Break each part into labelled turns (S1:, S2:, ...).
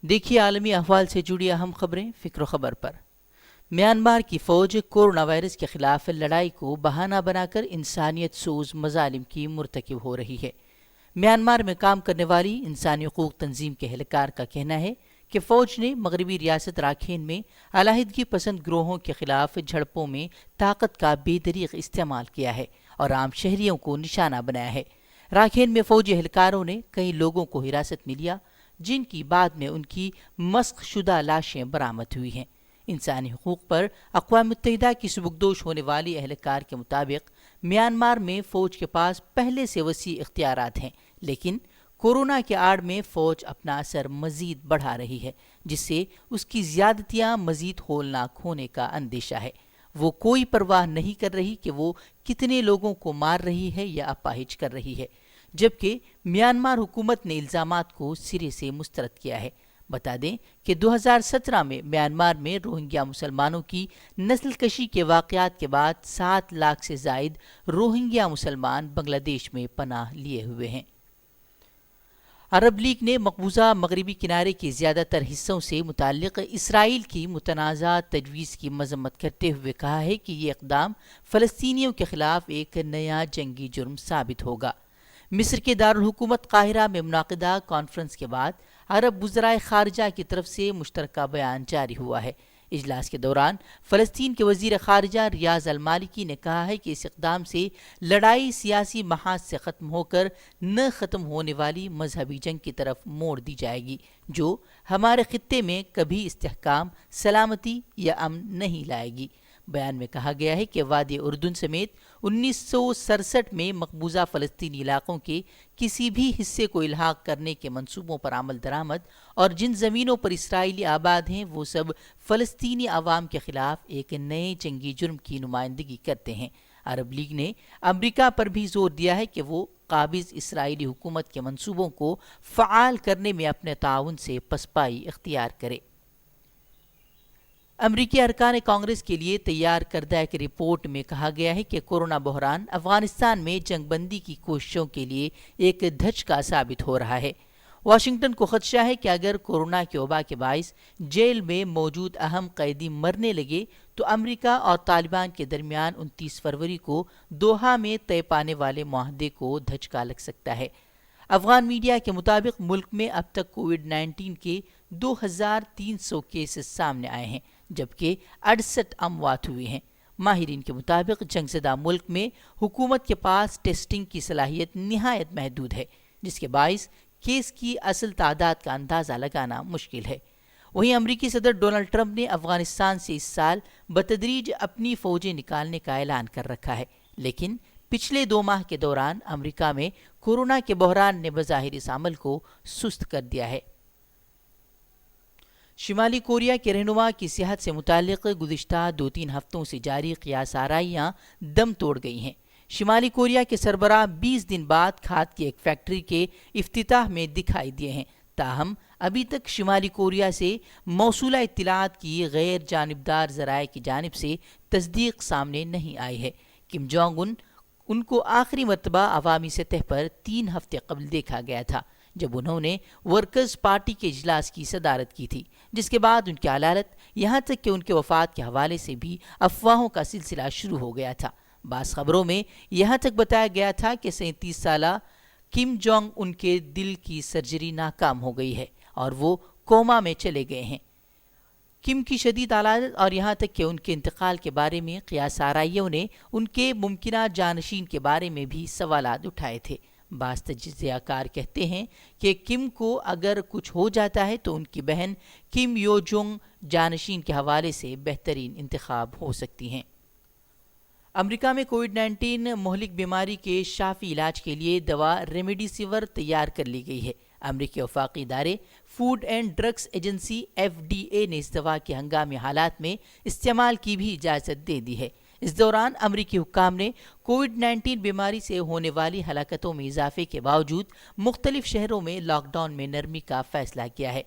S1: دیکھیے عالمی احوال سے جڑی اہم خبریں فکر و خبر پر۔ میانمار کی فوج کورونا وائرس کے خلاف لڑائی کو بہانہ بنا کر انسانیت سوز مظالم کی مرتکب ہو رہی ہے۔ میانمار میں کام کرنے والی انسانی حقوق تنظیم کے اہلکار کا کہنا ہے کہ فوج نے مغربی ریاست راکھین میں علیحدگی پسند گروہوں کے خلاف جھڑپوں میں طاقت کا بے دریغ استعمال کیا ہے اور عام شہریوں کو نشانہ بنایا ہے۔ راکھین میں فوجی اہلکاروں نے کئی لوگوں کو حراست میں لیا، جن کی بعد میں ان کی مسخ شدہ لاشیں برآمد ہوئی ہیں۔ انسانی حقوق پر اقوام متحدہ کی سبکدوش ہونے والی اہلکار کے مطابق میانمار میں فوج کے پاس پہلے سے وسیع اختیارات ہیں، لیکن کورونا کے آڑ میں فوج اپنا اثر مزید بڑھا رہی ہے، جس سے اس کی زیادتیاں مزید ہولناک ہونے کا اندیشہ ہے۔ وہ کوئی پرواہ نہیں کر رہی کہ وہ کتنے لوگوں کو مار رہی ہے یا اپاہج کر رہی ہے، جبکہ میانمار حکومت نے الزامات کو سرے سے مسترد کیا ہے۔ بتا دیں کہ 2017 میں میانمار میں روہنگیا مسلمانوں کی نسل کشی کے واقعات کے بعد 7 لاکھ سے زائد روہنگیا مسلمان بنگلہ دیش میں پناہ لیے ہوئے ہیں۔ عرب لیگ نے مقبوضہ مغربی کنارے کے زیادہ تر حصوں سے متعلق اسرائیل کی متنازع تجویز کی مذمت کرتے ہوئے کہا ہے کہ یہ اقدام فلسطینیوں کے خلاف ایک نیا جنگی جرم ثابت ہوگا۔ مصر کے دارالحکومت قاہرہ میں منعقدہ کانفرنس کے بعد عرب وزرائے خارجہ کی طرف سے مشترکہ بیان جاری ہوا ہے۔ اجلاس کے دوران فلسطین کے وزیر خارجہ ریاض المالکی نے کہا ہے کہ اس اقدام سے لڑائی سیاسی محاذ سے ختم ہو کر نہ ختم ہونے والی مذہبی جنگ کی طرف موڑ دی جائے گی، جو ہمارے خطے میں کبھی استحکام، سلامتی یا امن نہیں لائے گی۔ بیان میں کہا گیا ہے کہ وادی اردن سمیت 1967 میں مقبوضہ فلسطینی علاقوں کے کسی بھی حصے کو الحاق کرنے کے منصوبوں پر عمل درآمد اور جن زمینوں پر اسرائیلی آباد ہیں وہ سب فلسطینی عوام کے خلاف ایک نئے جنگی جرم کی نمائندگی کرتے ہیں۔ عرب لیگ نے امریکہ پر بھی زور دیا ہے کہ وہ قابض اسرائیلی حکومت کے منصوبوں کو فعال کرنے میں اپنے تعاون سے پسپائی اختیار کرے۔ امریکی ارکان کانگریس کے لیے تیار کردہ ایک رپورٹ میں کہا گیا ہے کہ کورونا بحران افغانستان میں جنگ بندی کی کوششوں کے لیے ایک دھچکا ثابت ہو رہا ہے۔ واشنگٹن کو خدشہ ہے کہ اگر کورونا کی وبا کے باعث جیل میں موجود اہم قیدی مرنے لگے تو امریکہ اور طالبان کے درمیان 29 فروری کو دوحہ میں طے پانے والے معاہدے کو دھچکا لگ سکتا ہے۔ افغان میڈیا کے مطابق ملک میں اب تک کووڈ 19 کے 2300 کیسز سامنے آئے ہیں، جبکہ 68 اموات ہوئی ہیں۔ ماہرین کے مطابق جنگ زدہ ملک میں حکومت کے پاس ٹیسٹنگ کی صلاحیت نہایت محدود ہے، جس کے باعث کیس کی اصل تعداد کا اندازہ لگانا مشکل ہے۔ وہیں امریکی صدر ڈونلڈ ٹرمپ نے افغانستان سے اس سال بتدریج اپنی فوجیں نکالنے کا اعلان کر رکھا ہے، لیکن پچھلے 2 ماہ کے دوران امریکہ میں کورونا کے بحران نے بظاہر اس عمل کو سست کر دیا ہے۔ شمالی کوریا کے رہنما کی صحت سے متعلق گزشتہ 2-3 ہفتوں سے جاری قیاس آرائیاں دم توڑ گئی ہیں۔ شمالی کوریا کے سربراہ 20 دن بعد کھاد کی ایک فیکٹری کے افتتاح میں دکھائی دیے ہیں، تاہم ابھی تک شمالی کوریا سے موصولہ اطلاعات کی غیر جانبدار ذرائع کی جانب سے تصدیق سامنے نہیں آئی ہے۔ کم جونگ ان کو آخری مرتبہ عوامی سطح پر 3 ہفتے قبل دیکھا گیا تھا، جب انہوں نے ورکرز پارٹی کے اجلاس کی صدارت کی تھی، جس کے بعد ان کی حالت یہاں تک کہ ان کے وفات کے حوالے سے بھی افواہوں کا سلسلہ شروع ہو گیا تھا۔ بعض خبروں میں یہاں تک بتایا گیا تھا کہ 37 سالہ کم جونگ ان کے دل کی سرجری ناکام ہو گئی ہے اور وہ کوما میں چلے گئے ہیں۔ کم کی شدید حالت اور یہاں تک کہ ان کے انتقال کے بارے میں قیاس آرائیوں نے ان کے ممکنہ جانشین کے بارے میں بھی سوالات اٹھائے تھے۔ بعض تجزیہ کار کہتے ہیں کہ کم کو اگر کچھ ہو جاتا ہے تو ان کی بہن کم یو جونگ جانشین کے حوالے سے بہترین انتخاب ہو سکتی ہیں۔ امریکہ میں کووڈ 19 مہلک بیماری کے شافی علاج کے لیے دوا ریمڈیسیور تیار کر لی گئی ہے۔ امریکی وفاقی ادارے food and drugs agency FDA نے اس دوا کے ہنگامی حالات میں استعمال کی بھی اجازت دے دی ہے۔ اس دوران امریکی حکام نے کووڈ 19 بیماری سے ہونے والی ہلاکتوں میں اضافے کے باوجود مختلف شہروں میں لاک ڈاؤن میں نرمی کا فیصلہ کیا ہے۔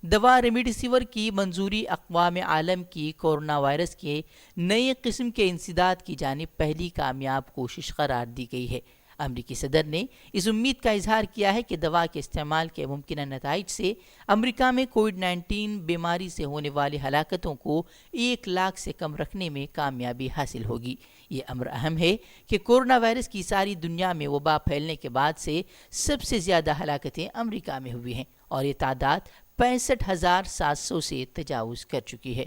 S1: دوا ریمڈیسیور کی منظوری اقوام عالم کی کورونا وائرس کے نئے قسم کے انسداد کی جانب پہلی کامیاب کوشش قرار دی گئی ہے۔ امریکی صدر نے اس امید کا اظہار کیا ہے کہ دوا کے استعمال کے ممکنہ نتائج سے امریکہ میں کووڈ-19 بیماری سے ہونے والی ہلاکتوں کو 1 لاکھ سے کم رکھنے میں کامیابی حاصل ہوگی۔ یہ امر اہم ہے کہ کورونا وائرس کی ساری دنیا میں وبا پھیلنے کے بعد سے سب سے زیادہ ہلاکتیں امریکہ میں ہوئی ہیں اور یہ تعداد 65,700 سے تجاوز کر چکی ہے۔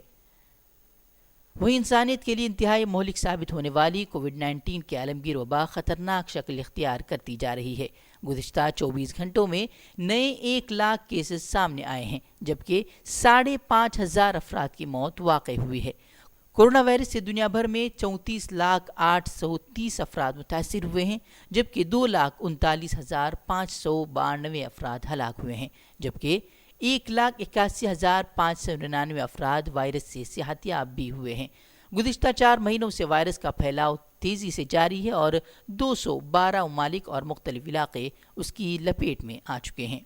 S1: وہی انسانیت کے لیے انتہائی مہلک ثابت ہونے والی کووڈ-19 کے عالمگیر وبا خطرناک شکل اختیار کرتی جا رہی ہے۔ گزشتہ 24 گھنٹوں میں نئے 1 لاکھ کیسز سامنے آئے ہیں، جبکہ 5,500 افراد کی موت واقع ہوئی ہے۔ کورونا وائرس سے دنیا بھر میں 34,830 افراد متاثر ہوئے ہیں، جبکہ 2,39,592 افراد ہلاک ہوئے ہیں، جبکہ 1,81,599 افراد وائرس سے صحت یاب بھی ہوئے ہیں۔ گزشتہ 4 مہینوں سے وائرس کا پھیلاؤ تیزی سے جاری ہے اور 212 ممالک اور مختلف علاقے اس کی لپیٹ میں آ چکے ہیں۔